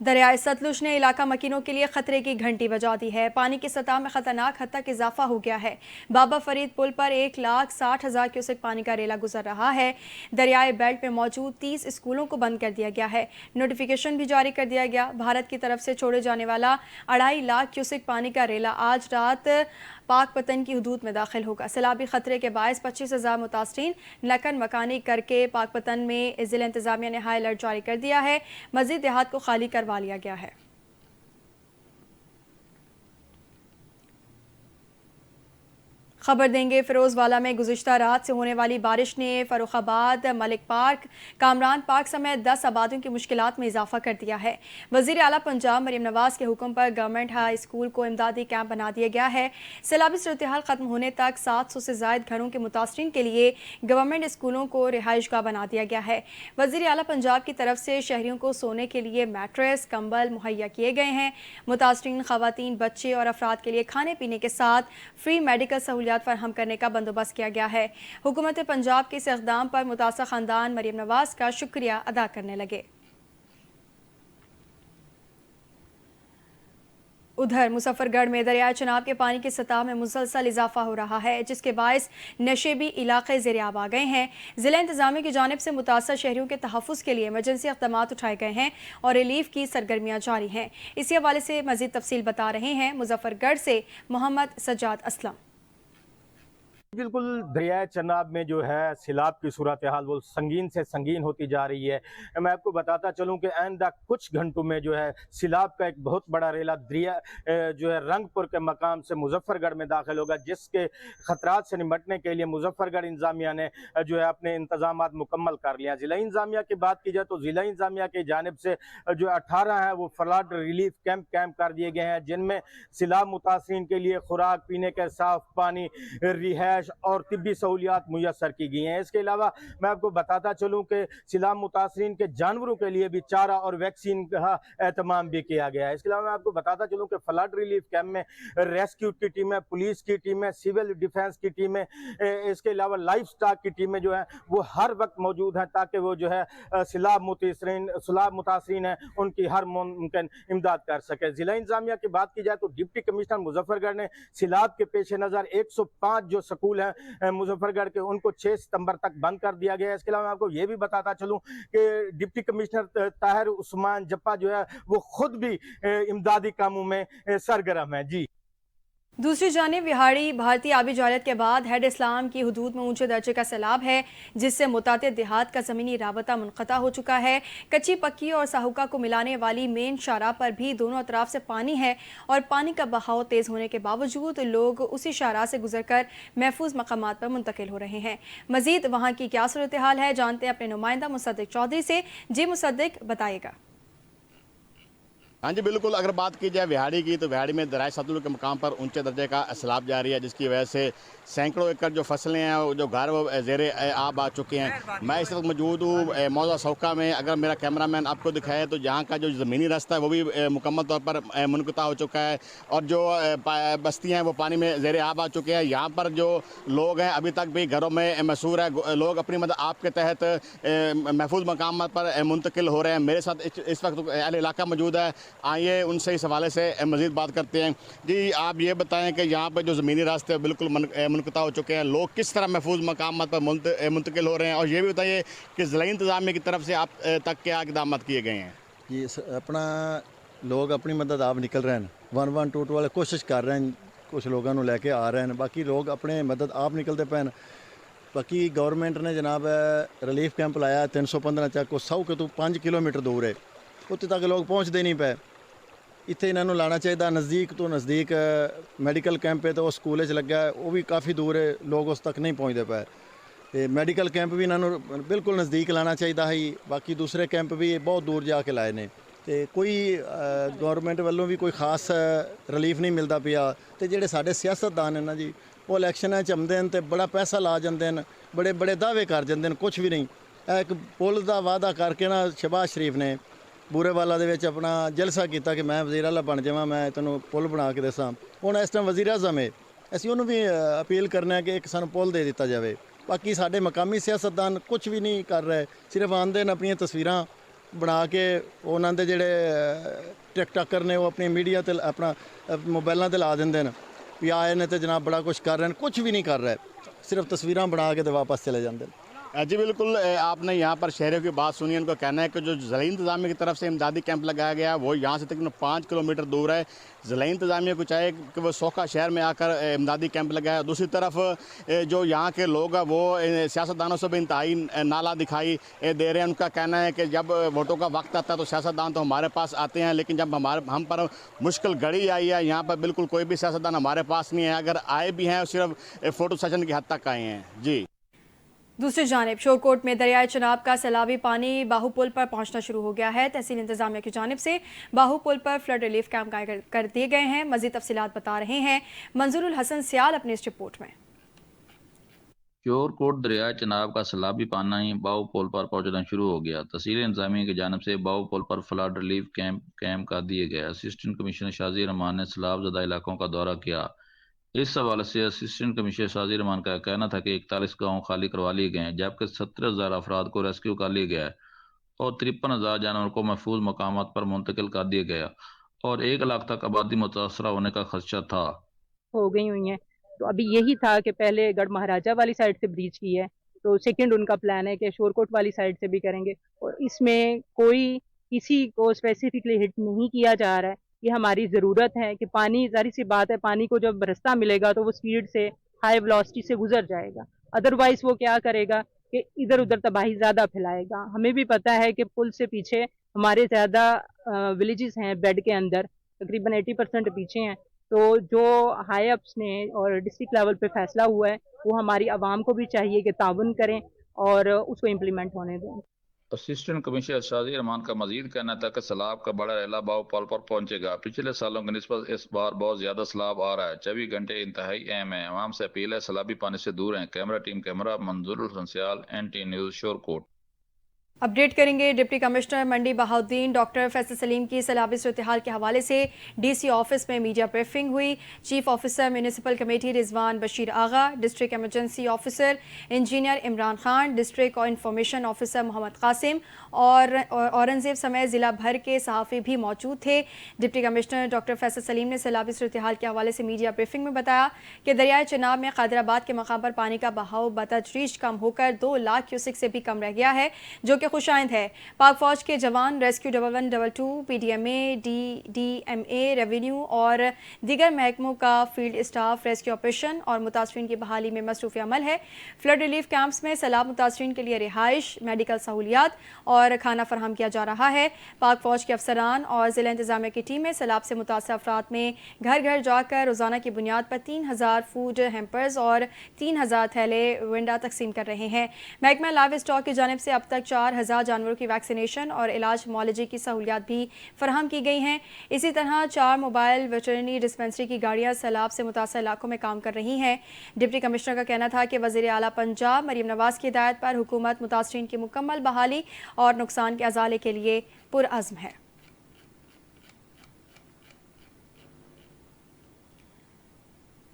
دریائے ستلج نے علاقہ مکینوں کے لیے خطرے کی گھنٹی بجا دی ہے۔ پانی کی سطح میں خطرناک حد تک اضافہ ہو گیا ہے۔ بابا فرید پل پر 1,60,000 کیوسک پانی کا ریلا گزر رہا ہے۔ دریائے بیلٹ میں موجود 30 اسکولوں کو بند کر دیا گیا ہے۔ نوٹیفیکیشن بھی جاری کر دیا گیا۔ بھارت کی طرف سے چھوڑے جانے والا 2.5 لاکھ کیوسک پانی کا ریلا آج رات پاک پتن کی حدود میں داخل ہوگا۔ سیلابی خطرے کے باعث 25,000 متاثرین نقل مکانی کر کے پاک پتن میں ضلع انتظامیہ نے ہائی الرٹ جاری کر دیا ہے۔ مزید دیہات کو خالی کروا لیا گیا ہے۔ خبر دیں گے فیروز والا میں گزشتہ رات سے ہونے والی بارش نے فروخ آباد، ملک پارک، کامران پارک سمیت 10 آبادیوں کی مشکلات میں اضافہ کر دیا ہے۔ وزیر اعلیٰ پنجاب مریم نواز کے حکم پر گورنمنٹ ہائی اسکول کو امدادی کیمپ بنا دیا گیا ہے۔ سیلابی صورتحال ختم ہونے تک 700 سے زائد گھروں کے متاثرین کے لیے گورنمنٹ اسکولوں کو رہائش گاہ بنا دیا گیا ہے۔ وزیر اعلیٰ پنجاب کی طرف سے شہریوں کو سونے کے لیے میٹریس، کمبل مہیا کیے گئے ہیں۔ متاثرین خواتین، بچے اور افراد کے لیے کھانے پینے کے ساتھ فری میڈیکل سہولیات فراہم کرنے کا بندوبست کیا گیا ہے۔ حکومت پنجاب کے اس اقدام پر متاثرہ خاندان مریم نواز کا شکریہ ادا کرنے لگے۔ ادھر مظفر گڑھ میں دریائے چناب کے پانی کی سطح میں مسلسل اضافہ ہو رہا ہے، جس کے باعث نشیبی علاقے زیر آب آ گئے ہیں۔ ضلع انتظامیہ کی جانب سے متاثرہ شہریوں کے تحفظ کے لیے ایمرجنسی اقدامات اٹھائے گئے ہیں اور ریلیف کی سرگرمیاں جاری ہیں۔ اسی حوالے سے مزید تفصیل بتا رہے ہیں مظفر گڑھ سے محمد سجاد اسلم۔ بالکل دریائے چناب میں جو ہے سیلاب کی صورتحال وہ سنگین سے سنگین ہوتی جا رہی ہے۔ میں آپ کو بتاتا چلوں کہ آئندہ کچھ گھنٹوں میں جو ہے سیلاب کا ایک بہت بڑا ریلا جو ہے رنگ پور کے مقام سے مظفر گڑھ میں داخل ہوگا، جس کے خطرات سے نمٹنے کے لیے مظفر گڑھ انتظامیہ نے جو ہے اپنے انتظامات مکمل کر لیا۔ ضلع انتظامیہ کی بات کی جائے تو ضلع انتظامیہ کی جانب سے جو 18 ہیں وہ فلڈ ریلیف کیمپ کر دیے گئے ہیں، جن میں سیلاب متاثرین کے لیے خوراک، پینے کے صاف پانی، رہائش اور طبی سہولیات میسر کی گئی ہیں۔ اس کے علاوہ میں آپ کو بتاتا چلوں کہ سیلاب متاثرین کے جانوروں کے لیے بھی چارہ اور ویکسین کا اہتمام بھی کیا گیا ہے۔ اس کے علاوہ میں آپ کو بتاتا چلوں کہ فلڈ ریلیف کیمپ میں ریسکیو کی ٹیمیں، پولیس کی ٹیمیں، سول ڈیفنس کی ٹیمیں، اس کے علاوہ لائف سٹاک کی ٹیمیں جو ہیں وہ ہر وقت موجود ہیں، تاکہ وہ جو ہے سیلاب متاثرین ہیں ان کی ہر ممکن امداد کر سکے۔ ضلع انتظامیہ کی بات کی جائے تو ڈپٹی کمشنر مظفر گڑھ نے سیلاب کے پیش نظر 105 جو سکول ہیں مظفر گڑھ کے ان کو 6 ستمبر تک بند کر دیا گیا ہے۔ اس کے علاوہ میں آپ کو یہ بھی بتاتا چلوں کہ ڈپٹی کمشنر طاہر عثمان جپا جو ہے وہ خود بھی امدادی کاموں میں سرگرم ہے۔ جی دوسری جانب وہاڑی بھارتی آبی جالت کے بعد ہیڈ اسلام کی حدود میں اونچے درجے کا سیلاب ہے، جس سے متعدد دیہات کا زمینی رابطہ منقطع ہو چکا ہے۔ کچی پکی اور ساہوکا کو ملانے والی مین شاہراہ پر بھی دونوں اطراف سے پانی ہے اور پانی کا بہاؤ تیز ہونے کے باوجود لوگ اسی شاہراہ سے گزر کر محفوظ مقامات پر منتقل ہو رہے ہیں۔ مزید وہاں کی کیا صورتحال ہے جانتے ہیں اپنے نمائندہ مصدق چودھری سے۔ جی مصدق بتائے گا۔ ہاں جی بالکل، اگر بات کی جائے وہاڑی کی تو وہاڑی میں دریائے ستلج کے مقام پر اونچے درجے کا سیلاب جاری ہے، جس کی وجہ سے سینکڑوں ایکڑ جو فصلیں ہیں جو گھر وہ زیر آب آ چکے ہیں۔ میں اس وقت موجود ہوں موضع سوکھا میں۔ اگر میرا کیمرہ مین آپ کو دکھائے تو یہاں کا جو زمینی راستہ ہے وہ بھی مکمل طور پر منقطع ہو چکا ہے اور جو بستیاں ہیں وہ پانی میں زیر آب آ چکے ہیں۔ یہاں پر جو لوگ ہیں ابھی تک بھی گھروں میں محصور ہیں، لوگ اپنی مدد آپ کے تحت محفوظ مقامات پر منتقل ہو رہے ہیں۔ میرے ساتھ اس وقت اہل علاقہ موجود ہے، آئیے ان سے اس حوالے سے مزید بات کرتے ہیں۔ جی آپ یہ بتائیں کہ یہاں پہ جو زمینی راستے بالکل منقطع ہو چکے ہیں، لوگ کس طرح محفوظ مقامات پر منتقل ہو رہے ہیں، اور یہ بھی بتائیے کہ ضلع انتظامیہ کی طرف سے آپ تک کیا اقدامات کیے گئے ہیں؟ جی اپنا لوگ اپنی مدد آپ نکل رہے ہیں، 112 والے کوشش کر رہے ہیں، کچھ لوگوں کو لے کے آ رہے ہیں، باقی لوگ اپنے مدد آپ نکلتے پے ہیں۔ باقی گورنمنٹ نے جناب ریلیف کیمپ لایا 315 چک کو 100 کے تو 5 کلومیٹر دور ہے، اتنے تک لوگ پہنچتے نہیں پے۔ اتنے انہوں لانا چاہیے نزدیک تو نزدیک میڈیکل کیمپ ہے تو وہ سکول لگا ہے، وہ بھی کافی دور ہے، لوگ اس تک نہیں پہنچتے پے۔ میڈیکل کیمپ بھی انہوں بالکل نزدیک لانا چاہیے ہی، باقی دوسرے کیمپ بھی بہت دور جا کے لائے نے، کوئی گورنمنٹ والوں بھی کوئی خاص ریلیف نہیں ملتا پیا۔ تو جڑے سارے سیاستدان ہیں نا جی، وہ الیکشن چمتے ہیں تو بڑا پیسہ لا جاتے ہیں، بڑے بڑے دعوے کر جاتے ہیں، کچھ بھی نہیں۔ ایک پل کا وعدہ کر کے نا شہباز شریف نے بورے والا دے وچ اپنا جلسہ کیتا کہ میں وزیر اعلیٰ بن جاواں، میں تینوں پل بنا کے دساں۔ ہن اس ٹائم وزیر اعظم ہے، اسی انہوں بھی اپیل کرنا ہے کہ ایک سانوں پل دے دیتا جاوے۔ باقی سارے مقامی سیاستدان کچھ بھی نہیں کر رہے، صرف آندے اپنی تصویراں ਬਣਾ ਕੇ ਉਹਨਾਂ ਦੇ ਜਿਹੜੇ ਟਿਕਟਾਕਰ ਨੇ ਉਹ ਆਪਣੀ ਮੀਡੀਆ ਤੇ ਆਪਣਾ ਮੋਬਾਈਲਾਂ ਤੇ ਲਾ ਦਿੰਦੇ ਨੇ ਵੀ ਆਏ ਨੇ ਤੇ ਜਨਾਬ ਬੜਾ ਕੁਝ ਕਰ ਰਹੇ ਨੇ, ਕੁਝ ਵੀ ਨਹੀਂ ਕਰ ਰਹੇ, ਸਿਰਫ ਤਸਵੀਰਾਂ ਬਣਾ ਕੇ ਤੇ ਵਾਪਸ चले जाते हैं। जी बिल्कुल, आपने यहाँ पर शहरियों की बात सुनी। उनका कहना है कि जो ज़िला इंतज़ामिया की तरफ से इमदादी कैंप लगाया गया है वो यहाँ से तकरीबन 5 किलोमीटर दूर है। ज़िला इंतज़ामिया को चाहे कि वो सोखा शहर में आकर इमदादी कैंप लगाया। दूसरी तरफ जो यहाँ के लोग हैं वो सियासतदानों से भी इंतहाई नाला दिखाई दे रहे हैं। उनका कहना है कि जब वोटों का वक्त आता है तो सियासतदान तो हमारे पास आते हैं, लेकिन जब हम पर मुश्किल घड़ी आई है यहाँ पर बिल्कुल कोई भी सियासतदान हमारे पास नहीं है। अगर आए भी हैं सिर्फ फ़ोटो सेशन की हद तक आए हैं। जी दूसरी जानिब शोरकोट में दरियाए चनाब का सैलाबी पानी बाहू पुल पर पहुंचना शुरू हो गया है। तहसील इंतजामिया की जानिब से बाहू पुल पर फ्लड रिलीफ कैंप कायम कर दिए गए हैं। मजीद तफसीलात बता रहे हैं मंजूरुल हसन सियाल अपनी इस रिपोर्ट में। शोरकोट दरियाए चनाब का सैलाबी पानी बाहू पुल पर पहुंचना शुरू हो गया। तहसील इंतजामिया की जानिब से बाहू पुल पर फ्लड रिलीफ कैंप कर दिए गए। असिस्टेंट कमिश्नर शाजी रहमान ने सैलाब ज़दा इलाकों का दौरा किया। इस हवाले से असिस्टेंट कमिश्नर शाजी रहमान का कहना था कि 41 गाँव खाली करवा लिए गए हैं, जबकि 17,000 अफराद को रेस्क्यू कर लिया गया है और 53,000 जानवर को महफूज मकामात पर मुंतकिल कर दिया गया और 1 लाख तक आबादी मुतासरा होने का खदशा था। हो गई हुई हैं, तो अभी यही था कि पहले गढ़ महाराजा वाली साइड से ब्रीच की है, तो सेकंड उनका प्लान है कि शोरकोट वाली साइड से भी करेंगे और इसमें कोई किसी को स्पेसिफिकली हिट नहीं किया जा रहा है। ये हमारी ज़रूरत है कि पानी, ज़ाहिर सी बात है, पानी को जब रास्ता मिलेगा तो वो स्पीड से हाई वेलोसिटी से गुजर जाएगा, अदरवाइज वो क्या करेगा कि इधर उधर तबाही ज़्यादा फैलाएगा। हमें भी पता है कि पुल से पीछे हमारे ज़्यादा विलेजेस हैं बेड के अंदर, तकरीबन 80% पीछे हैं। तो जो हाई अप्स ने और डिस्ट्रिक्ट लेवल पे फैसला हुआ है वो हमारी आवाम को भी चाहिए कि ताउन करें और उसको इम्प्लीमेंट होने दें। असिस्टेंट कमिश्नर शाजी रहमान का मजीद कहना था कि सैलाब का बड़ा रेला बाहू पुल पर पहुंचेगा। पिछले सालों की निस्बत इस बार बहुत ज्यादा सैलाब आ रहा है। 24 घंटे इंतहाई अहम है। आवाम से अपील है सैलाबी पानी से दूर हैं। Camera team camera Manzoorul Hasan Sial, NT news, Shorkot. Update करेंगे deputy commissioner Mandi Bahauddin doctor Faisal Saleem की सैलाबी सूरत-ए-हाल के हवाले से DC ऑफिस में मीडिया ब्रीफिंग हुई। Chief officer municipal committee Rizwan Bashir Agha, district emergency officer engineer Imran Khan, district और इंफॉर्मेशन ऑफिसर मोहम्मद कासिम और औरंगजेब समेत ज़िला भर के सहाफ़ी भी मौजूद थे। Deputy commissioner doctor Faisal Salim ने सैलाबी सूरत-ए-हाल के हवाले से मीडिया ब्रीफिंग में बताया कि दरियाए चनाब में कादराबाद के मकाम पर पानी का बहाव बतदरीज कम होकर 2 लाख क्यूसिक से भी कम रह गया है, जो कि खुशाइंद है। पाक फौज के जवान रेस्क्यू 1122, PDMA, DDMA, रेवेन्यू और दीगर महकमों का फील्ड स्टाफ रेस्क्यू ऑपरेशन और मुतासरीन की बहाली में मसरूफ़ अमल है। फ्लड रिलीफ कैंप्स में सैलाब मुतासरीन के लिए रिहाइश, मेडिकल सहूलियात और खाना फराहम किया जा रहा है। पाक फौज के अफसरान और ज़िला इंतजामिया की टीमें सैलाब से मुतासर अफराद में घर घर जाकर रोज़ाना की बुनियाद पर 3,000 फूड हैम्पर्स और 3,000 थैले विंडा तकसीम कर रहे हैं। महकमा लाइव स्टॉक की जानिब से अब तक 4,000 जानवरों की वैक्सीनेशन और इलाज मुआलजे की सहूलियात भी फराहम की गई हैं। इसी तरह 4 मोबाइल वेटरनरी डिस्पेंसरी की गाड़ियाँ सैलाब से मुतासर इलाकों में काम कर रही हैं। डिप्टी कमिश्नर का कहना था कि वज़ीर आला पंजाब मरीम नवाज़ की हिदायत पर हुकूमत मुतासरीन की मुकम्मल बहाली और नुकसान के अजाले के लिए पुरअज़्म है।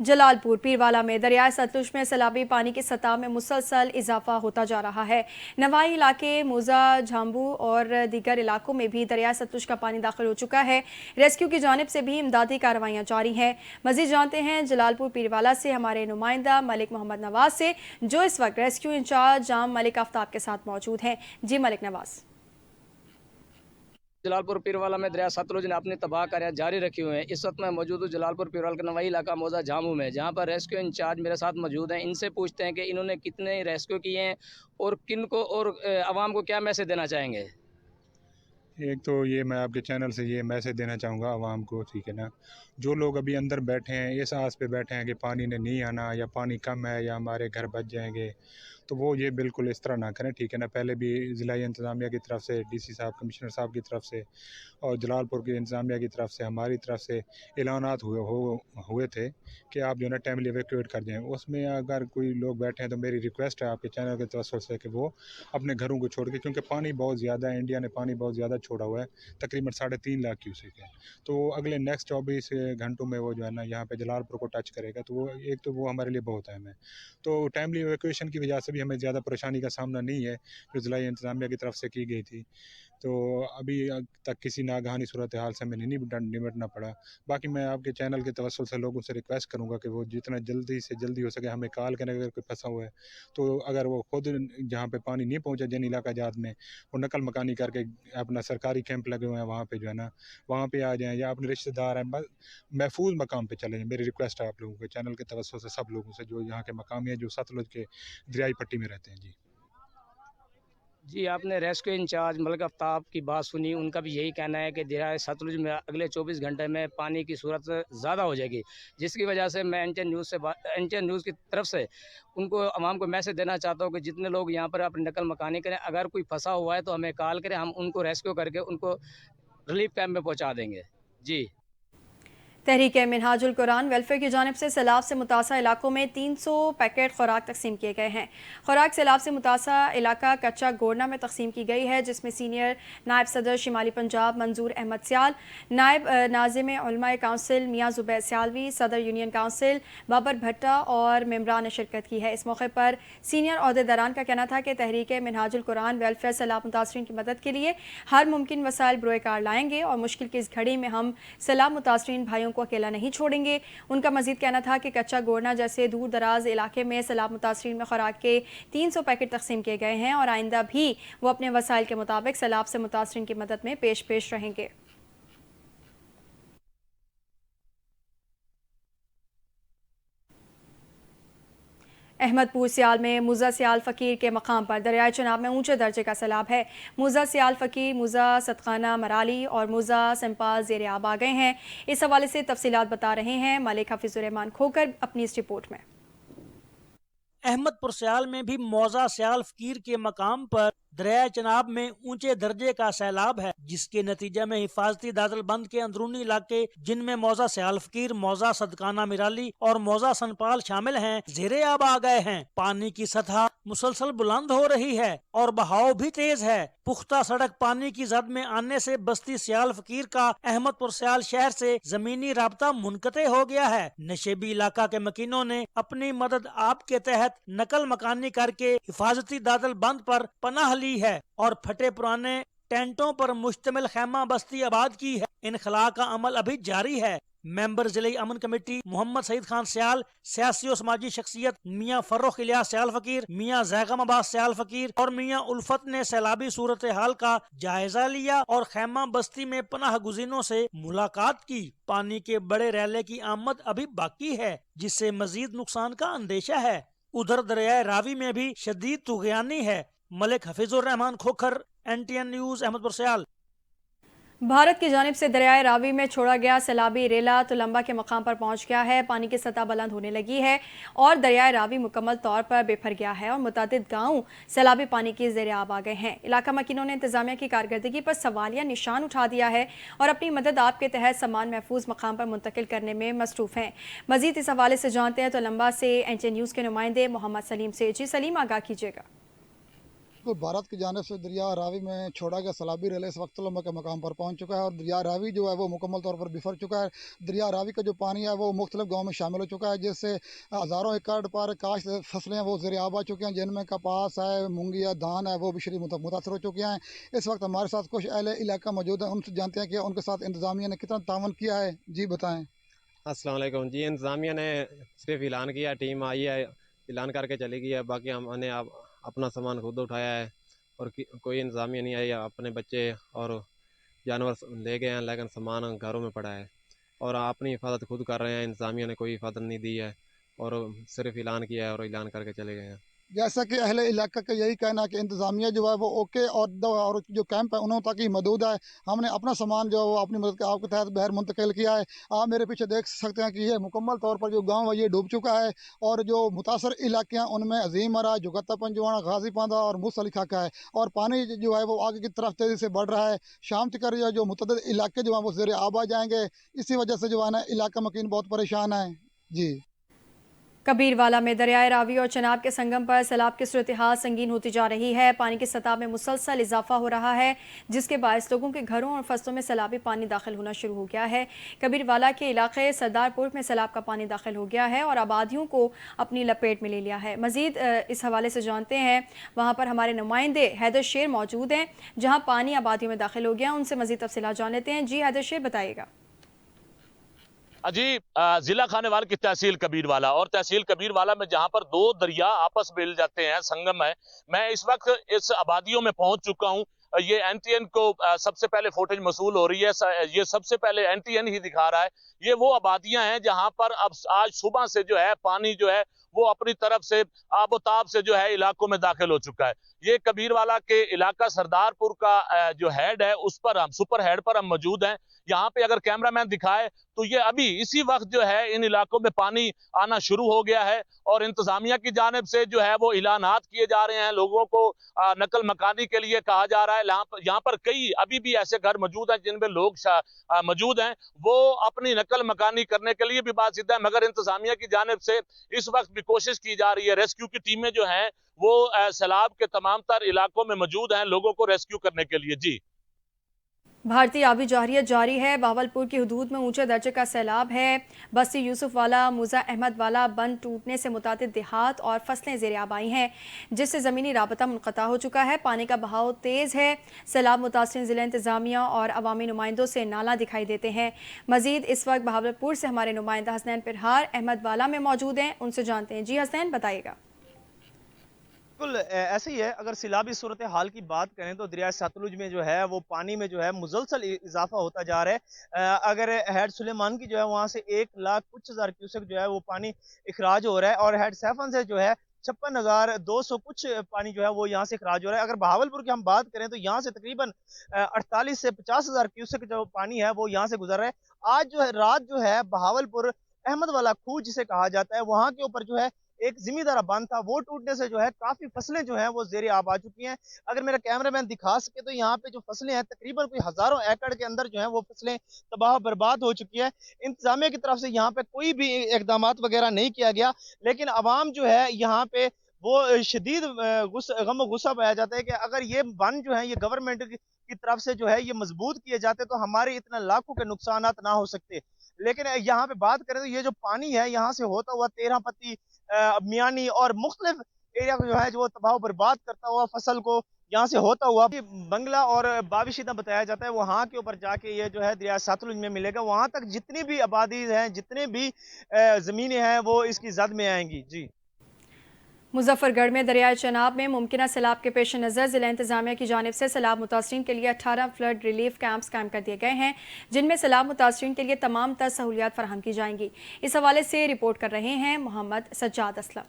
जलालपुर पीरवाला में दरियाए सतलुज में सैलाबी पानी की सतह में मुसलसल इजाफा होता जा रहा है। नवाई इलाके, मोजा, झांबू और दीगर इलाकों में भी दरियाए सतलुज का पानी दाखिल हो चुका है। रेस्क्यू की जानिब से भी इमदादी कार्रवाइयाँ जारी हैं। मज़ीद जानते हैं जलालपुर पीरवाला से हमारे नुमाइंदा मलिक मोहम्मद नवाज से, जो इस वक्त रेस्क्यू इंचार्ज जाम मलिक आफ्ताब के साथ मौजूद हैं। जी मलिक नवाज। जलालपुर पीरवाला में दरिया सतलुज ने अपनी तबाह कार्रवाई जारी रखी हुए हैं। इस वक्त मैं मौजूद हूँ जलालपुर पीरवाला का नवाई इलाका मौजा झामू में, जहाँ पर रेस्क्यू इंचार्ज मेरे साथ मौजूद हैं। इनसे पूछते हैं कि इन्होंने कितने रेस्क्यू किए हैं और किन को और आवाम को क्या मैसेज देना चाहेंगे। एक तो ये मैं आपके चैनल से ये मैसेज देना चाहूँगा आवाम को, ठीक है ना, जो लोग अभी अंदर बैठे हैं, इस आस पे बैठे हैं कि पानी ने नहीं आना या पानी कम है या हमारे घर बच जाएंगे, तो वो ये बिल्कुल इस तरह ना करें, ठीक है ना। पहले भी ज़िला इंतज़ामिया की तरफ से, DC साहब, कमिश्नर साहब की तरफ से और जलालपुर की इंतज़ामिया की तरफ से, हमारी तरफ से ऐलानात हुए थे कि आप जो है ना टाइमली इवैक्यूएट कर दें। उसमें अगर कोई लोग बैठे हैं तो मेरी रिक्वेस्ट है आपके चैनल के तवज्जुह से कि वो अपने घरों को छोड़ के, क्योंकि पानी बहुत ज़्यादा है, इंडिया ने पानी बहुत ज़्यादा छोड़ा हुआ है, तकरीबन 3.5 लाख क्यूसेक है। तो अगले नेक्स्ट 24 घंटों में वो जो है ना यहाँ पे जलालपुर को टच करेगा, तो वो एक तो वो हमारे लिए बहुत अहम है। तो टाइमली इवैक्यूएशन की वजह से भी हमें ज़्यादा परेशानी का सामना नहीं है जो ज़िला इंतज़ामिया की तरफ से की गई थी। तो अभी तक किसी नागहानी सूरत हाल से हमें नहीं निपटना पड़ा। बाकी मैं आपके चैनल के तवस्सुल से लोगों से रिक्वेस्ट करूँगा कि वो जितना जल्दी से जल्दी हो सके हमें कॉल करें, अगर कोई फंसा हुआ है तो अगर वो खुद जहाँ पे पानी नहीं पहुँचा जिन इलाका जात में, वो नकल मकानी करके अपना सरकारी कैंप लगे हुए हैं वहाँ पे जो है ना, वहाँ पे आ जाएँ, या अपने रिश्तेदार हैं महफूज मकाम पे चले जाएँ। मेरी रिक्वेस्ट है आप लोगों के चैनल के तवस्सुल से, सब लोगों से जो यहाँ के मकामी हैं, जो सतलुज के दरियाई पट्टी में रहते हैं। जी जी, आपने रेस्क्यू इंचार्ज मलिक आफ्ताब की बात सुनी। उनका भी यही कहना है कि दरियाए सतलुज में अगले 24 घंटे में पानी की सूरत ज़्यादा हो जाएगी, जिसकी वजह से मैं एनटीएन न्यूज़ की तरफ से उनको आवाम को मैसेज देना चाहता हूँ कि जितने लोग यहाँ पर अपनी नकल मकानी करें, अगर कोई फंसा हुआ है तो हमें कॉल करें, हम उनको रेस्क्यू करके उनको रिलीफ कैंप में पहुँचा देंगे। जी। तहरीक मिनहाजुल कुरान वेलफेयर की जानिब से सैलाब से मुतासा इलाकों में 300 पैकेट खुराक तकसीम किए गए हैं। खुराक सैलाब से मुतासा इलाका कच्चा गोरना में तकसीम की गई है, जिसमें सीनियर नायब सदर शिमाली पंजाब मंजूर अहमद स्याल, नायब नाज़िम उलमाए काउंसिल मियाँ ज़ुबैर स्यालवी, सदर यूनियन काउंसिल बाबर भट्टा और मेम्बरान ने शिरकत की है। इस मौके पर सीनियर अहदेदारान का कहना था कि तहरीक मिनहाजुल कुरान वेलफेयर सैलाब मुतासरीन की मदद के लिए हर मुमकिन वसाइल बरोए कार लाएंगे और मुश्किल की इस घड़ी में हम सैलाब मुतासरीन भाइयों को अकेला नहीं छोड़ेंगे। उनका मजीद कहना था कि कच्चा गोरना जैसे दूर दराज इलाके में सैलाब मुतासरीन में खुराक के 300 पैकेट तकसीम किए गए हैं और आइंदा भी वो अपने वसाइल के मुताबिक सैलाब से मुतासरीन की मदद में पेश रहेंगे। अहमदपुर सियाल में मुज़ा सियाल फ़कीर के मकाम पर दरियाए चनाब में ऊंचे दर्जे का सैलाब है। मुज़ा सियाल फ़कीर, मुज़ा सदखाना मराली और मुज़ा सिंपाल ज़ेरे आब आ गए हैं। इस हवाले से तफसीलात बता रहे हैं मलिक हफीज़ुर्रहमान खोकर अपनी इस रिपोर्ट में। अहमदपुर सियाल में भी मौजा सियाल फ़कीर के मकाम पर दरिया चनाब में ऊंचे दर्जे का सैलाब है, जिसके नतीजे में हिफाजती दादल बंद के अंदरूनी इलाके जिनमें मौजा सियाल फ़कीर, मौजा सदकाना मिराली और मौजा सनपाल शामिल हैं, ज़ेरे आब आ गए हैं। पानी की सतह मुसलसल बुलंद हो रही है और बहाव भी तेज है। पुख्ता सड़क पानी की जद में आने से बस्ती सियाल फ़कीर का अहमदपुर सियाल शहर से जमीनी राब्ता मुनक़ते हो गया है। नशेबी इलाका के मकीनों ने अपनी मदद आप के तहत नकल मकानी करके हिफाजती दादल बंद पर पनाह ली है और फटे पुराने टेंटों पर मुश्तमिल खैमा बस्ती आबाद की है। इनखला का अमल अभी जारी है। मेंबर जिले अमन कमेटी मोहम्मद सईद खान सियाल, सियासी और समाजी शख्सियत मियाँ फर्रुख इलियास सियाल फ़कीर, मियाँ ज़ैगम अब्बास सियाल फ़कीर और मियाँ उल्फत ने सैलाबी सूरत हाल का जायजा लिया और खैमा बस्ती में पनाह गुज़ीनों से मुलाकात की। पानी के बड़े रैले की आमद अभी बाकी है, जिससे मजीद नुकसान का अंदेशा है। उधर दरियाए रावी में भी शदीद तुग़यानी है। मलिक हफीज़ुर्रहमान खोखर, एनटीएन न्यूज़, अहमदपुर सियाल। भारत की जानिब से दरियाए रावी में छोड़ा गया सैलाबी रेला तुलंबा के मकाम पर पहुंच गया है। पानी की सतह बुलंद होने लगी है और दरियाए रावी मुकम्मल तौर पर बेफर गया है और मुतादिद गाँव सैलाबी पानी की ज़ेरे आब आ गए हैं। इलाका मकीनों ने इंतजामिया की कारकर्दगी पर सवालिया निशान उठा दिया है और अपनी मदद आप के तहत सामान महफूज मकाम पर मुंतकिल करने में मसरूफ़ हैं। मजीद इस हवाले से जानते हैं तुलंबा से एनटीएन न्यूज़ के नुमाइंदे मोहम्मद सलीम से। जी सलीम, आगाह कीजिएगा। तो भारत की जानिब से दरिया रावी में छोड़ा गया सैलाबी रेला इस वक्त तुलंबा के मकाम पर पहुंच चुका है और दरिया रावी जो है वो मुकम्मल तौर पर बिफर चुका है। दरिया रावी का जो पानी है वो मुख्तलिफ गाँव में शामिल हो चुका है, जिससे हज़ारों एकड़ पर काश्त फसलें हैं वो ज़ेरे आब आ चुकी हैं, जिनमें कपास है, मूंगी है, धान है, वो भी शदीद मुतासर हो चुके हैं। इस वक्त हमारे साथ कुछ अहले इलाका मौजूद हैं, उनसे जानते हैं कि उनके साथ इंतज़ामिया ने कितना तावन किया है। जी बताएँ। अस्सलाम वालेकुम। जी, इंतज़ामिया ने सिर्फ ऐलान किया, टीम आई है, ऐलान करके चली गई है, बाकी हमने अपना सामान खुद उठाया है और कोई इंतज़ामिया नहीं आई। अपने बच्चे और जानवर ले गए हैं, लेकिन सामान घरों में पड़ा है और अपनी हिफाजत खुद कर रहे हैं। इंतज़ामिया ने कोई हिफाजत नहीं दी है और सिर्फ ऐलान किया है और ऐलान करके चले गए हैं। जैसा कि अहले इलाका का यही कहना है कि इंतज़ामिया जो है वो ओके और जो कैंप है उन्होंने तक ही मौजूद है। हमने अपना सामान जो है वो अपनी मदद के आपके तहत बहर मुंतकिल किया है। आप मेरे पीछे देख सकते हैं कि ये मुकम्मल तौर पर जो गांव है ये डूब चुका है और जो मुतासर इलाके हैं उनमें अजीम मरा, जुगत्ता पंजवाना, गाजी पांदा और मूसल इलाका है और पानी जो है वो आगे की तरफ तेज़ी से बढ़ रहा है। शाम तक जो मुतअद्दिद इलाके जो हैं वो ज़ेरे आब आ जाएंगे। इसी वजह से जो है ना इलाका मकीन बहुत परेशान है। जी कबीरवाला में दरियाए रावी और चनाब के संगम पर सैलाब की सूरत-ए-हाल संगीन होती जा रही है। पानी की सतह में मुसलसल इजाफा हो रहा है, जिसके बायस लोगों के घरों और फसलों में सैलाबी पानी दाखिल होना शुरू हो गया है। कबीरवाला के इलाके सरदारपुर में सैलाब का पानी दाखिल हो गया है और आबादियों को अपनी लपेट में ले लिया है। मजीद इस हवाले से जानते हैं, वहाँ पर हमारे नुमाइंदे हैदर शेर मौजूद हैं, जहाँ पानी आबादियों में दाखिल हो गया। उनसे मजीद तफसीलात जान लेते हैं। जी हैदर शेर, बताइएगा। जी, जिला खानेवाल की तहसील कबीरवाला और तहसील कबीरवाला में जहां पर दो दरिया आपस में मिल जाते हैं, संगम है, मैं इस वक्त इस आबादियों में पहुंच चुका हूं। ये NTN को सबसे पहले फुटेज मसूल हो रही है। ये सबसे पहले NTN ही दिखा रहा है। ये वो आबादियां हैं जहां पर अब आज सुबह से जो है पानी जो है वो अपनी तरफ से आबोताब से जो है इलाकों में दाखिल हो चुका है। ये कबीरवाला के इलाका सरदारपुर का जो हेड है, उस पर हम सुपर हेड पर हम मौजूद हैं। यहाँ पे अगर कैमरामैन दिखाए तो ये अभी इसी वक्त जो है इन इलाकों में पानी आना शुरू हो गया है और इंतजामिया की जानिब से जो है वो ऐलानात किए जा रहे हैं। लोगों को नकल मकानी के लिए कहा जा रहा है। यहाँ पर कई अभी भी ऐसे घर मौजूद हैं जिनमें लोग मौजूद हैं, वो अपनी नकल मकानी करने के लिए भी बाजिद है, मगर इंतजामिया की जानिब से इस वक्त भी कोशिश की जा रही है। रेस्क्यू की टीमें जो हैं वो सैलाब के तमाम तर इलाकों में मौजूद हैं लोगों को रेस्क्यू करने के लिए। जी, भारतीय आबी जारियत जारी है। बावलपुर की हुदूद में ऊंचे दर्जे का सैलाब है। बस्ती यूसुफ वाला, मुजा अहमद वाला बंद टूटने से मुतादिद देहात और फसलें ज़ेर आब आई हैं, जिससे ज़मीनी राबता मुनक़ता हो चुका है। पानी का बहाव तेज़ है। सैलाब मुतासिर ज़िला इंतज़ामिया और अवामी नुमाइंदों से नाला दिखाई देते हैं। मज़ीद इस वक्त बहावलपुर से हमारे नुमाइंदा हसनैन पिरहार अहमद वाला में मौजूद हैं, उनसे जानते हैं। जी हसनैन, बताइएगा। बिल्कुल ऐसे ही है। अगर सैलाबी सूरत हाल की बात करें तो दरिया सतलुज में जो है वो पानी में जो है मुसलसल इजाफा होता जा रहा है। अगर हेड सुलेमान की जो है वहाँ से 1,00,000 कुछ हज़ार क्यूसेक जो है वो पानी इखराज हो रहा है और हेड सैफन से जो है 56,200 कुछ पानी जो है वो यहाँ से इखराज हो रहा है। अगर बहावलपुर की हम बात करें तो यहाँ से तकरीबन 48 से 50,000 क्यूसेक जो पानी है वो यहाँ से गुजर रहा है। आज जो है रात जो है बहावलपुर अहमद वाला खूह जिसे कहा जाता है, वहाँ के ऊपर जो है एक जिम्मेदार बांध था, वो टूटने से जो है काफी फसलें जो हैं वो ज़ेरे आब आ चुकी हैं। अगर मेरा कैमरामैन दिखा सके तो यहाँ पे जो फसलें हैं तकरीबन कोई हजारों एकड़ के अंदर जो है वो फसलें तबाह बर्बाद हो चुकी है। इंतजामिया की तरफ से यहाँ पे कोई भी इकदाम वगैरह नहीं किया गया, लेकिन अवाम जो है यहाँ पे वो शदीद गम गुस्सा पाया जाता है कि अगर ये बन जो है ये गवर्नमेंट की तरफ से जो है ये मजबूत किए जाते तो हमारे इतना लाखों के नुकसान ना हो सकते। लेकिन यहाँ पे बात करें तो ये जो पानी है यहाँ से होता हुआ 13 पत्ती मियानी और मुख्तलिफ एरिया को जो है जो तबाह बर्बाद करता हुआ फसल को यहाँ से होता हुआ बंगला और बाविशिदा बताया जाता है, वहाँ के ऊपर जाके ये जो है दरिया सतलुज में मिलेगा। वहाँ तक जितनी भी आबादी हैं, जितने भी ज़मीनें हैं वो इसकी जद में आएंगी। जी, मुजफ्फरगढ़ में दरियाए चनाब में मुमकिन सैलाब के पेश नज़र ज़िला इंतज़ामिया की जानिब से सैलाब मुतासरीन के लिए 18 फ्लड रिलीफ कैंप्स कायम कर दिए गए हैं, जिनमें सैलाब मुतासरीन के लिए तमाम तर सहूलियात फराहम की जाएंगी। इस हवाले से रिपोर्ट कर रहे हैं मोहम्मद सज्जाद असलम।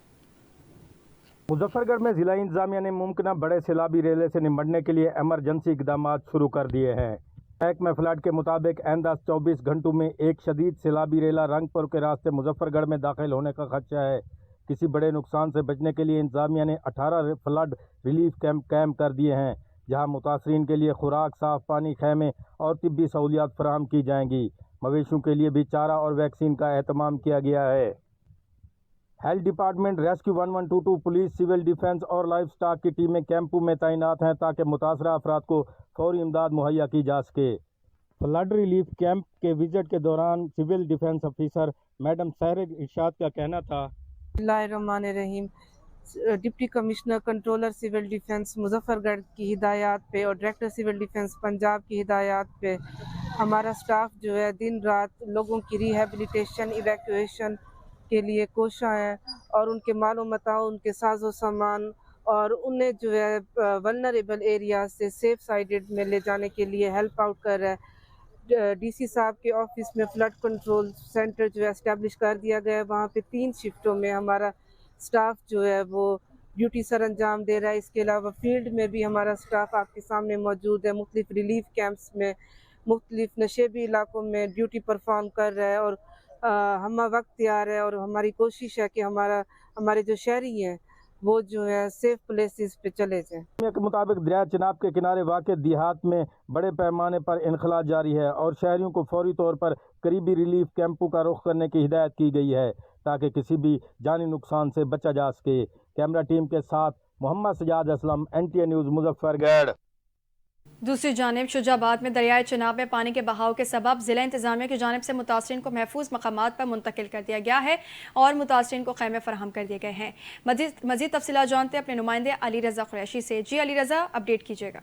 मुजफ्फरगढ़ में जिला इंतजामिया ने मुमकिन बड़े सैलाबी रेले से निपटने के लिए एमरजेंसी इकदाम शुरू कर दिए हैं। महकमा फ्लड के मुताबिक आइंदा 24 घंटों में एक शदीद सैलाबी रेला रंगपुर के रास्ते मुजफ्फरगढ़ में दाखिल होने का खदशा है। किसी बड़े नुकसान से बचने के लिए इंतजामिया ने 18 फ्लड रिलीफ कैंप कायम कर दिए हैं, जहां मुतासरीन के लिए खुराक, साफ पानी, खैमे और तिब्बी सहूलियात फराहम की जाएंगी। मवेशियों के लिए भी चारा और वैक्सीन का एहतमाम किया गया है। Health department, rescue 1122, police, civil defence और लाइफ स्टॉक की टीमें कैंपों में तैनात हैं ताकि मुतासरा अफराद को फौरी इमदाद मुहैया की जा सके। फ्लड रिलीफ कैंप के विजिट के दौरान सिविल डिफेंस ऑफिसर मैडम सहर इरशाद का कहना था, बिस्मिल्लाहिर्रहमानिर्रहीम, deputy commissioner controller civil defence Muzaffargarh की हिदायत पे और डायरेक्टर सिविल डिफेंस पंजाब की हिदायत पे हमारा स्टाफ जो है दिन रात लोगों की रिहेबिलिटेशन, इवैक्यूएशन के लिए कोशा है और उनके मालो मताओ, उनके साजो सामान और उन्हें जो है वल्नरेबल एरिया से सेफ साइडेड में ले जाने के लिए हेल्प आउट कर रहा है। DC साहब के ऑफिस में फ्लड कंट्रोल सेंटर जो है एस्टेब्लिश कर दिया गया है। वहाँ पे 3 शिफ्टों में हमारा स्टाफ जो है वो ड्यूटी सर अंजाम दे रहा है। इसके अलावा फील्ड में भी हमारा स्टाफ आपके सामने मौजूद है, मुख्तलिफ रिलीफ कैंप्स में, मुख्तलिफ नशेबी इलाकों में ड्यूटी परफॉर्म कर रहा है और हम वक्त तैयार है और हमारी कोशिश है कि हमारे जो शहरी हैं वो जो है सेफ प्लेसेस पे चले जाएं। के मुताबिक दरिया चनाब के किनारे वाक़े देहात में बड़े पैमाने पर इनखला जारी है और शहरियों को फौरी तौर पर करीबी रिलीफ कैंपों का रुख करने की हिदायत की गई है ताकि किसी भी जानी नुकसान से बचा जा सके। कैमरा टीम के साथ मोहम्मद सजाद असलम, NTA न्यूज़, मुजफ्फरगढ़। दूसरी जानिब शुजाबाद में दरियाए चनाब में पानी के बहाव के सबब ज़िला इंतज़ामिया की जानिब से मुतासरीन को महफूज मकामात पर मुंतकिल कर दिया गया है और मुतासरीन को खैमे फराहम कर दिए गए हैं। मज़ीद तफसीलात जानते हैं अपने नुमाइंदे अली रज़ा कुरैशी से। जी अली रज़ा, अपडेट कीजिएगा।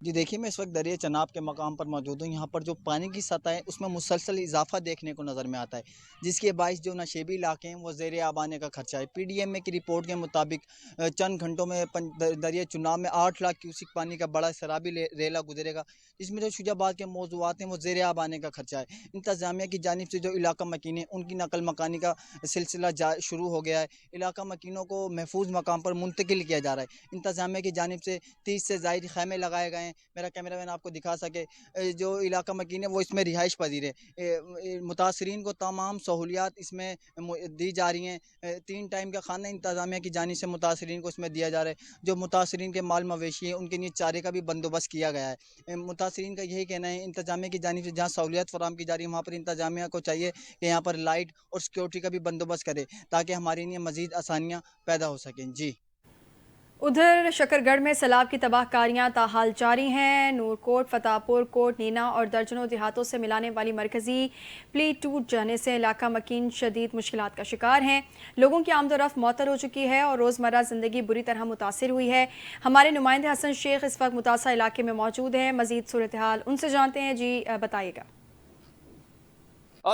जी देखिए, मैं इस वक्त दरिया चनाब के मकाम पर मौजूद हूँ। यहाँ पर जो पानी की सतह है उसमें मुसलसल इजाफा देखने को नज़र में आता है, जिसके बाइस जो नशेबी इलाके हैं वो ज़ेर आब आने का खर्चा है। PDMA की रिपोर्ट के मुताबिक चंद घंटों में दरिया चनाब में 8 लाख क्यूसिक पानी का बड़ा शराबी रेला गुजरेगा, जिसमें जो शुजाबाद के मौज़ूआत हैं वो ज़ेर आब आने का खर्चा है। इंतज़ामिया की जानिब से जो इलाका मकीन है उनकी नकल मकानी का सिलसिला शुरू हो गया है। इलाका मकीनों को महफूज मकाम पर मुंतकिल किया जा रहा है। इंतज़ामिया की जानिब से 30 से ज़ायद खैमे लगाए गए हैं। मेरा कैमरामैन आपको दिखा सके, जो इलाका मकीन है वो इसमें रिहाइश पजीर है। मुतासरीन को तमाम सहूलियात इसमें दी जा रही हैं। 3 टाइम का खाना इंतज़ामिया की जानिब से मुतासरीन को इसमें दिया जा रहा है। जो मुतासरीन के माल मवेशी हैं उनके लिए चारे का भी बंदोबस्त किया गया है। मुतासरीन का यही कहना है, इंतज़ामिया की जानिब से जहाँ सहूलियत फराहम की जा रही है वहाँ पर इंतज़ामिया को चाहिए कि यहाँ पर लाइट और सिक्योरिटी का भी बंदोबस्त करे ताकि हमारे लिए मज़ीद आसानियाँ पैदा हो सकें। जी, उधर शकरगढ़ में सैलाब की तबाहकारियां ताहाल जारी हैं। नूरकोट, फतेहपुर कोट, नीना और दर्जनों देहातों से मिलाने वाली मरकजी पुली टूट जाने से इलाका मकीन शदीद मुश्किलात का शिकार हैं। लोगों की आमदोरफ्त मुअत्तल हो चुकी है और रोज़मर्रा ज़िंदगी बुरी तरह मुतासिर हुई है। हमारे नुमाइंदे हसन शेख इस वक्त मुतासा इलाके में मौजूद हैं। मज़ीद सूरत हाल उनसे जानते हैं। जी बताइएगा।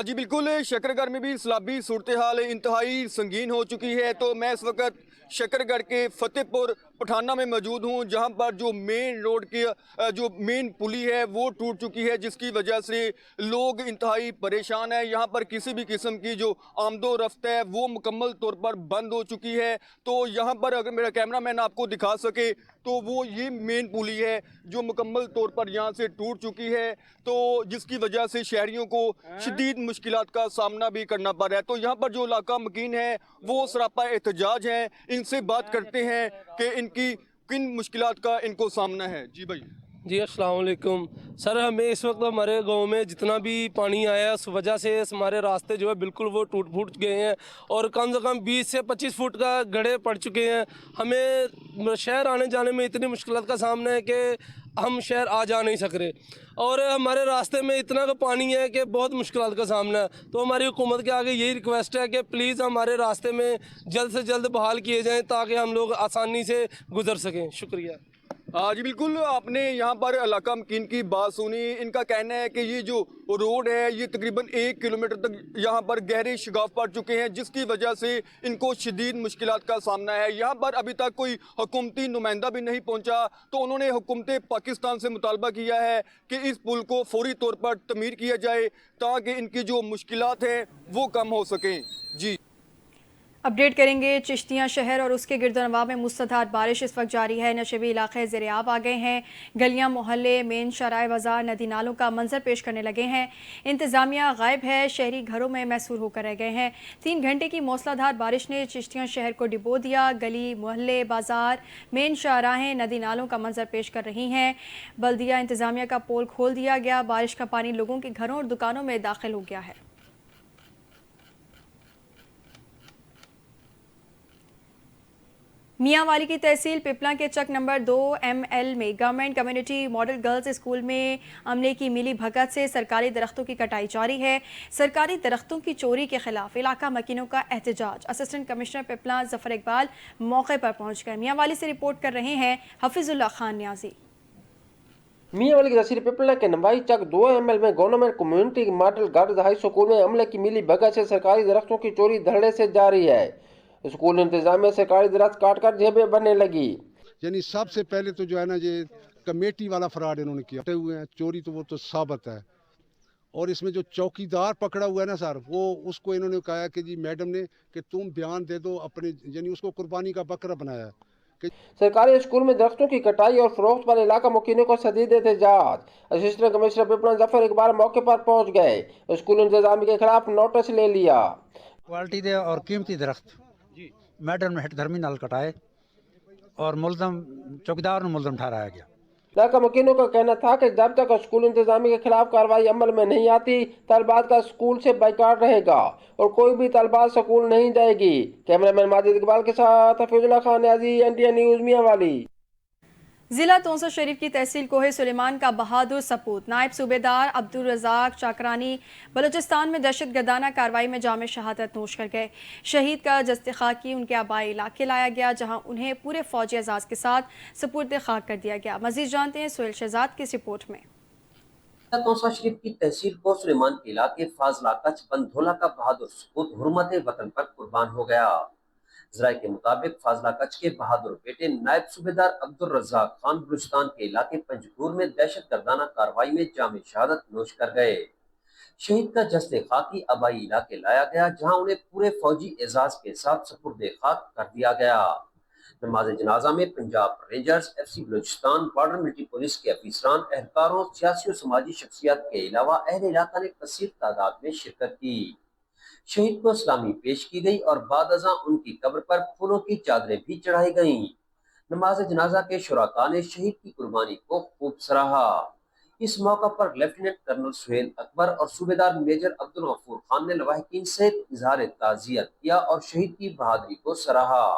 जी बिल्कुल, शकरगढ़ में भी सैलाबी सूरत हाल इंतहाई संगीन हो चुकी है। तो मैं इस वक्त शकरगढ़ के फतेहपुर पठाना में मौजूद हूँ, जहाँ पर जो मेन रोड की जो मेन पुली है वो टूट चुकी है, जिसकी वजह से लोग इंतहाई परेशान हैं। यहाँ पर किसी भी किस्म की जो आमदो रफ्त है वो मुकम्मल तौर पर बंद हो चुकी है। तो यहाँ पर अगर मेरा कैमरा मैन आपको दिखा सके तो वो ये मेन पुली है जो मुकम्मल तौर पर यहाँ से टूट चुकी है, तो जिसकी वजह से शहरियों को शदीद मुश्किलात का सामना भी करना पड़ रहा है। तो यहाँ पर जो इलाका मकीन है वो सरापा एहतजाज हैं। इनसे बात करते हैं कि इनकी किन मुश्किलात का इनको सामना है। जी भाई। जी अस्सलाम वालेकुम सर, हमें इस वक्त हमारे गांव में जितना भी पानी आया उस वजह से हमारे रास्ते जो है बिल्कुल वो टूट फूट गए हैं और कम से कम 20 से 25 फुट का गड्ढे पड़ चुके हैं। हमें शहर आने जाने में इतनी मुश्किलात का सामना है कि हम शहर आ जा नहीं सक रहे और हमारे रास्ते में इतना का पानी है कि बहुत मुश्किलात का सामना है। तो हमारी हुकूमत के आगे यही रिक्वेस्ट है कि प्लीज़ हमारे रास्ते में जल्द से जल्द बहाल किए जाएँ ताकि हम लोग आसानी से गुजर सकें। शुक्रिया। जी बिल्कुल, आपने यहाँ पर इलाका मकीन की बात सुनी। इनका कहना है कि ये जो रोड है ये तकरीबन 1 किलोमीटर तक यहाँ पर गहरे शिगाफ पड़ चुके हैं, जिसकी वजह से इनको शदीद मुश्किलात का सामना है। यहाँ पर अभी तक कोई हुकूमती नुमाइंदा भी नहीं पहुँचा, तो उन्होंने हुकूमत पाकिस्तान से मुतालबा किया है कि इस पुल को फौरी तौर पर तमीर किया जाए ताकि इनकी जो मुश्किलात हैं वो कम हो सकें। जी अपडेट करेंगे। चिश्तियाँ शहर और उसके गिरदोनवा में मुसलधार बारिश इस वक्त जारी है। नशेबी इलाके ज़ेर-ए-आब आ गए हैं। गलियाँ, मोहल्ले, मेन शराय बाजार, नदी नालों का मंजर पेश करने लगे हैं। इंतज़ामिया गायब है, शहरी घरों में मैसूर होकर रह गए हैं। 3 घंटे की मूसलाधार बारिश ने चिश्तियाँ शहर को डिबो दिया। गली, मोहल्ले, बाजार, मेन शाहराहें नदी नालों का मंजर पेश कर रही हैं। बल्दिया इंतज़ामिया का पोल खोल दिया गया। बारिश का पानी लोगों के घरों और दुकानों में दाखिल हो गया है। मियांवाली की तहसील पिपला के चक नंबर 2 ML में government community model girls school में अमले की मिली भगत से सरकारी दरख्तों की कटाई जारी है। सरकारी दरख्तों की चोरी के खिलाफ इलाका मकीनों का एहतजाज। असिस्टेंट कमिश्नर पिपला जफर इकबाल मौके पर पहुंच गए। मियांवाली से रिपोर्ट कर रहे हैं हफीजुल्लाह खान न्याजी। मियांवाली की तहसील पिपला के नंबाई चक 2 ML में government community model girls high school में अमले की मिली भगत से सरकारी दरख्तों की चोरी धड़े से जारी है। स्कूल इंतजामिया सरकारी दरख्त काट कर जेबें बनने लगी। यानी सबसे पहले तो जो है ना ये कमेटी वाला फ्रॉड इन्होंने किया हुए हैं। चोरी तो वो तो साबित है और इसमें जो चौकीदार पकड़ा हुआ है ना सर, वो उसको इन्होंने कहा कि जी मैडम ने कि तुम बयान दे दो अपने, यानी उसको कुर्बानी का बकरा बनाया। सरकारी स्कूल में दरख्तों की कटाई और फरोख्त पर इलाका मुकीनों को शदीद एहतजाज। असिस्टेंट कमिश्नर पिपला जफर इकबाल मौके पर पहुंच गए। स्कूल इंतजामिया के खिलाफ नोटिस ले लिया। क्वालिटी दे और कीमती दरख्त मैडम ने धर्मी नाल कटाए और मुलजम चौकीदार ने मुलजम ठहराया गया। इलाका मकीनों का कहना था कि जब तक स्कूल इंतजामिया के खिलाफ कार्रवाई अमल में नहीं आती, तलबात का स्कूल से बाइकाट रहेगा और कोई भी तलबात स्कूल नहीं जाएगी। कैमरामैन माजिद इकबाल के साथ हफीजुल्लाह खान न्याजी, NTN न्यूज़, मियांवाली। जिला तौसा शरीफ की तहसील कोहे सुलेमान का बहादुर सपूत नायब सूबेदार अब्दुल रज़ाक चाकरानी बलूचिस्तान में दहशत गर्दाना कार्रवाई में जाम शहादत नोश कर गए। शहीद का जस्ते खाकी उनके आबाई इलाके लाया गया, जहां उन्हें पूरे फौजी एजाज के साथ सुपुर्द खाक कर दिया गया। मजीद जानते हैं सोहेल शहजाद की इस रिपोर्ट में। तौसा शरीफ की तहसील को सुलेमान के इलाके फाजला कच बंधोला का बहादुर सपूत हुर्मत वतन पर कुर्बान हो गया। जराये के मुताबिक फाजला कच के बहादुर बेटे नायब सूबेदार अब्दुल रज़ाक खान बलूचिस्तान के इलाके पंजगूर में दहशत गर्दाना कार्रवाई में जामे शहादत नोश कर गए। शहीद का जस्ते खाकी आबाई इलाके लाया गया, जहां उन्हें पूरे फौजी एजाज के साथ सुपुर्दे खाक कर दिया गया। नमाज जनाजा में Punjab rangers, FC Balochistan, border military police के अफसरान, एहलकारों, सियासी और समाजी शख्सियत के अलावा अहले इलाका ने कसीर तादाद में शिरकत की। शहीद को सलामी पेश की गई और बाद अज़ां उनकी कब्र पर फूलों की चादरें भी चढ़ाई गईं। नमाज जनाजा के शुराका ने शहीद की कुर्बानी को खूब सराहा। इस मौका पर लेफ्टिनेंट कर्नल सुहेल अकबर और सूबेदार मेजर अब्दुल गफूर खान ने लवाहिकीन से इजहार ताज़ियत किया और शहीद की बहादुरी को सराहा।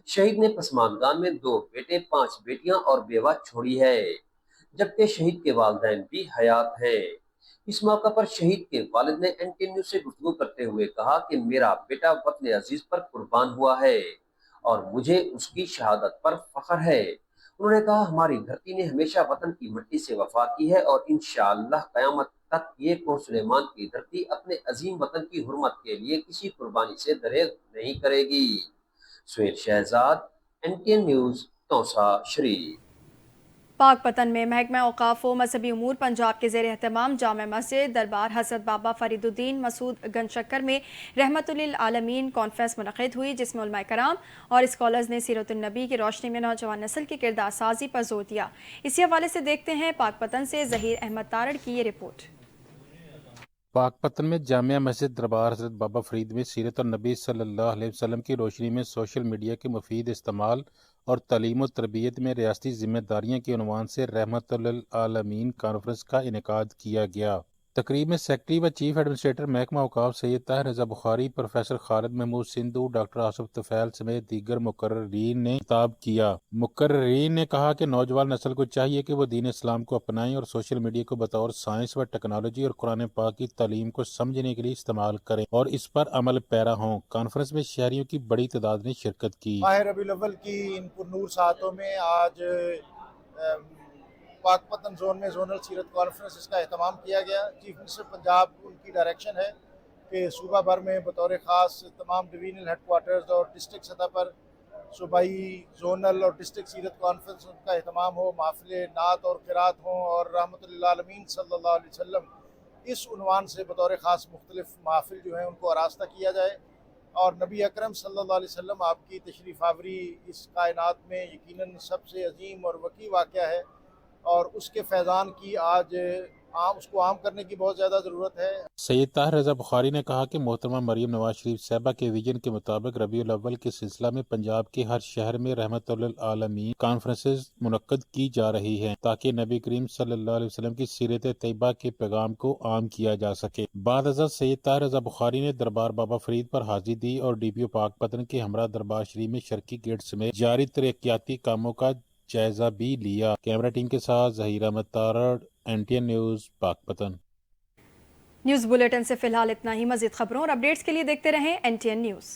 शहीद ने पसमानदान में 2 बेटे, 5 बेटियां और बेवा छोड़ी है, जबकि शहीद के वालिदैन भी हयात हैं। इस मौका पर शहीद के वालिद ने NTN न्यूज़ से गुफ्तगू करते हुए कहा कि मेरा बेटा वतन अजीज पर कुर्बान हुआ है और मुझे उसकी शहादत पर फख्र है। उन्होंने कहा, हमारी धरती ने हमेशा वतन की मिट्टी से वफा की है और इंशाअल्लाह क़यामत तक ये कोह सुलेमान की धरती अपने अजीम वतन की हुर्मत के लिए किसी कुर्बानी से दरेग नहीं करेगी। सोहेल शहजाद, NTN न्यूज़, तौसा शरीफ। पाकपतन में महकमा औकाफ व मजहबी उमूर पंजाब के ज़ेर एहतमाम जामे मस्जिद दरबार हज़रत बाबा फरीदुद्दीन मसूद गंजशक्कर में रहमतुल्लिल आलमीन कॉन्फ्रेंस मुनक़िद हुई, जिसमें उलमाए कराम और स्कॉलर्स ने सीरतुन नबी की रोशनी में नौजवान नस्ल की किरदार साजी पर जोर दिया। इसी हवाले से देखते हैं पाकपतन से ज़हीर अहमद तारड़ की ये रिपोर्ट। पाकपतन में जामिया मस्जिद दरबार हज़रत बाबा फरीद में सीरत नबी सल्लल्लाहु अलैहि वसल्लम की रोशनी में सोशल मीडिया के मुफीद इस्तेमाल और तालीम व तरबियत में रियासती जिम्मेदारियाँ के उन्वान से रहमतुल्लिल आलमीन कॉन्फ्रेंस का इनेकाद किया गया। तकरीब में सेक्रेटरी व चीफ एडमिनिस्ट्रेटर महकमा औकाफ सैयद ताहिर रज़ा बुखारी, प्रोफेसर खालिद महमूद सिंधु, डॉक्टर आसिफ तुफैल समेत दीगर मुकर्ररीन ने खिताब किया। मुकर्ररीन ने कहा कि नौजवान नस्ल को चाहिए कि वो दीन इस्लाम को अपनाएं और सोशल मीडिया को बतौर साइंस व टेक्नोलॉजी और कुरान पाक की तालीम को समझने के लिए इस्तेमाल करें और इस पर अमल पैरा हों। कॉन्फ्रेंस में शहरियों की बड़ी तादाद ने शिरकत की। माह रबीउल अव्वल की इन पुरनूर सातों में आज पाकपतन जोन में जोनल सीरत कॉन्फ्रेंस इसका एहतमाम किया गया। चीफ मिनिस्टर पंजाब उनकी डायरेक्शन है कि सूबा भर में बतौर ख़ास तमाम डिवीजनल हेडकोार्टर्स और डिस्ट्रिक्ट सतह पर सूबाई, जोनल और डिस्ट्रिक्ट सीरत कॉन्फ्रेंस का एहतमाम हो, महफ़िल नात और क़िरात हों और रहमतुल्लिल आलमीन सल्लल्लाहु अलैहि वसल्लम इस उन्वान से बतौर ख़ास मुख्तलिफ महफ़िल जो हैं उनको आरास्ता किया जाए और नबी अकरम सल्लल्लाहु अलैहि वसल्लम आपकी तशरीफ़ आवरी इस कायनात में यकीनन सबसे अजीम और वकी वाक़या है और उसके फैज़ान की आज उसको आम करने की बहुत ज़्यादा ज़रूरत है। सैयद ताहिर रज़ा बुखारी ने कहा कि मोहतरमा मरियम नवाज शरीफ साहिबा के विजन के मुताबिक रबीउल अव्वल के सिलसिला में पंजाब के हर शहर में रहमतुल्लिल आलमीन कॉन्फ्रेंसेस मुनक्कद की जा रही हैं ताकि नबी करीम सल्लल्लाहु अलैहि वसल्लम की सीरत तैयबा के पैगाम को आम किया जा सके। बाद अज़ा सैयद ताहिर रज़ा बुखारी ने दरबार बाबा फरीद पर हाजिरी दी और DPO पाकपतन के हमरा दरबार शरीफ में शर्की गेट समेत जारी तरक्याती कामों का जायजा भी लिया। कैमरा टीम के साथ Zaheer Ahmad Tarar, NTN news, Pakpattan. News bulletin से फिलहाल इतना ही। मज़ीद खबरों और अपडेट्स के लिए देखते रहें NTN न्यूज़।